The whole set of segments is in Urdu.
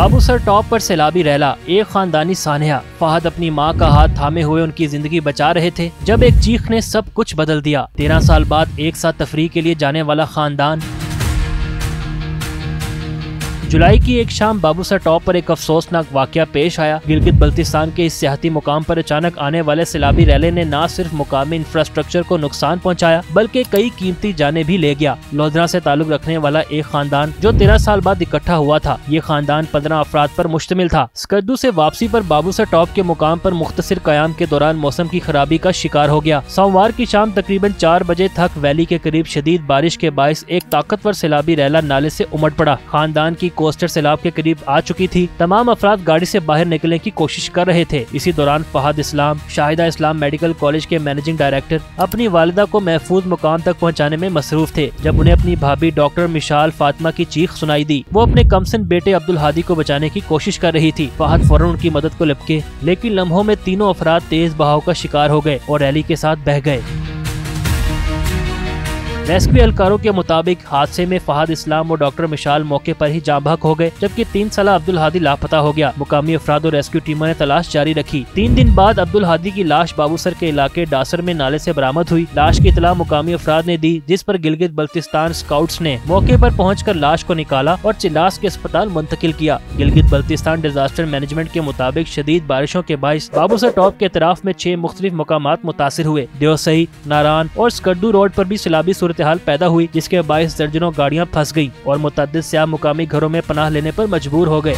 بابو سر ٹاپ پر سیلابی ریلا، ایک خاندانی سانحہ۔ فہد اپنی ماں کا ہاتھ تھامے ہوئے ان کی زندگی بچا رہے تھے جب ایک چیخ نے سب کچھ بدل دیا۔ 13 سال بعد ایک ساتھ تفریح کے لیے جانے والا خاندان۔ جولائی کی ایک شام بابو سر ٹاپ پر ایک افسوسناک واقعہ پیش آیا۔ گلگت بلتستان کے اس سیاحتی مقام پر اچانک آنے والے سیلابی ریلے نے نہ صرف مقامی انفراسٹرکچر کو نقصان پہنچایا بلکہ کئی قیمتی جانیں بھی لے گیا۔ لودھرا سے تعلق رکھنے والا ایک خاندان جو 13 سال بعد اکٹھا ہوا تھا، یہ خاندان 15 افراد پر مشتمل تھا۔ اسکردو سے واپسی پر بابو سر ٹاپ کے مقام پر مختصر قیام کے دوران موسم کی خرابی کا شکار ہو گیا۔ سوموار کی شام تقریباً 4 بجے تک ویلی کے قریب شدید بارش کے باعث ایک طاقتور سیلابی ریلا نالے سے امٹ پڑا۔ خاندان کی کوسٹر سیلاب کے قریب آ چکی تھی۔ تمام افراد گاڑی سے باہر نکلنے کی کوشش کر رہے تھے۔ اسی دوران فہد اسلام، شاہدہ اسلام میڈیکل کالج کے مینیجنگ ڈائریکٹر، اپنی والدہ کو محفوظ مقام تک پہنچانے میں مصروف تھے جب انہیں اپنی بھابھی ڈاکٹر مشال فاطمہ کی چیخ سنائی دی۔ وہ اپنے کمسن بیٹے عبدالہادی کو بچانے کی کوشش کر رہی تھی۔ فہد فوراً ان کی مدد کو لپکے، لیکن لمحوں میں تینوں افراد تیز بہاؤ کا شکار ہو گئے اور ریلی کے ساتھ بہہ گئے۔ ریسکیو اہلکاروں کے مطابق حادثے میں فہد اسلام اور ڈاکٹر مشال موقع پر ہی جاں بحق ہو گئے جبکہ 3 سالہ عبدالہادی لاپتہ ہو گیا۔ مقامی افراد اور ریسکیو ٹیموں نے تلاش جاری رکھی۔ 3 دن بعد عبدالہادی کی لاش بابو سر کے علاقے ڈاسر میں نالے سے برآمد ہوئی۔ لاش کی اطلاع مقامی افراد نے دی جس پر گلگت بلتستان اسکاؤٹس نے موقع پر پہنچ کر لاش کو نکالا اور چلاس کے اسپتال منتقل کیا۔ گلگت بلتستان ڈیزاسٹر مینجمنٹ کے مطابق شدید بارشوں کے باعث بابو سر ٹاپ کے اطراف میں 6 مختلف مقامات متاثر ہوئے۔ دیوسئی، ناران اور اسکردو روڈ پر بھی سیلابی صورتحال پیدا ہوئی جس کے باعث درجنوں گاڑیاں پھنس گئیں اور متعدد سیاح مقامی گھروں میں پناہ لینے پر مجبور ہو گئے۔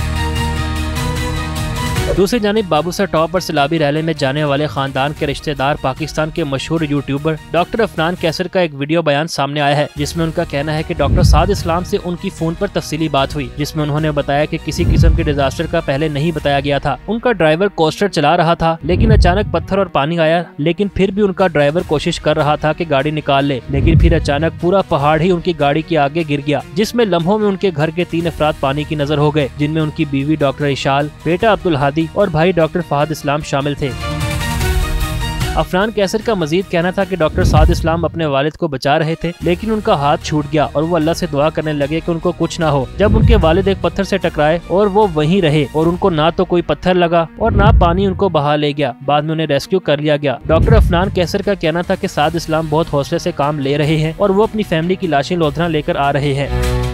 دوسری جانب بابو سر ٹاپ پر سیلابی ریلے میں جانے والے خاندان کے رشتہ دار پاکستان کے مشہور یوٹیوبر ڈاکٹر عفنان کیسر کا ایک ویڈیو بیان سامنے آیا ہے جس میں ان کا کہنا ہے کہ ڈاکٹر سعد اسلام سے ان کی فون پر تفصیلی بات ہوئی جس میں انہوں نے بتایا کہ کسی قسم کے ڈیزاسٹر کا پہلے نہیں بتایا گیا تھا۔ ان کا ڈرائیور کوسٹر چلا رہا تھا لیکن اچانک پتھر اور پانی آیا، لیکن پھر بھی ان کا ڈرائیور کوشش کر رہا تھا کہ گاڑی نکال لے، لیکن پھر اچانک پورا پہاڑ ہی ان کی گاڑی کے آگے گر گیا جس میں لمحوں میں ان کے گھر کے 3 افراد پانی کی نظر ہو گئے جن میں ان کی بیوی ڈاکٹر اشال، بیٹا عبدالہادی اور بھائی ڈاکٹر فہد اسلام شامل تھے۔ عفنان کیسر کا مزید کہنا تھا کہ ڈاکٹر سعد اسلام اپنے والد کو بچا رہے تھے لیکن ان کا ہاتھ چھوٹ گیا اور وہ اللہ سے دعا کرنے لگے کہ ان کو کچھ نہ ہو۔ جب ان کے والد ایک پتھر سے ٹکرائے اور وہ وہیں رہے اور ان کو نہ تو کوئی پتھر لگا اور نہ پانی ان کو بہا لے گیا، بعد میں انہیں ریسکیو کر لیا گیا۔ ڈاکٹر عفنان کیسر کا کہنا تھا کہ سعد اسلام بہت حوصلے سے کام لے رہے ہیں اور وہ اپنی فیملی کی لاشیں لودھرا لے کر آ رہے ہیں۔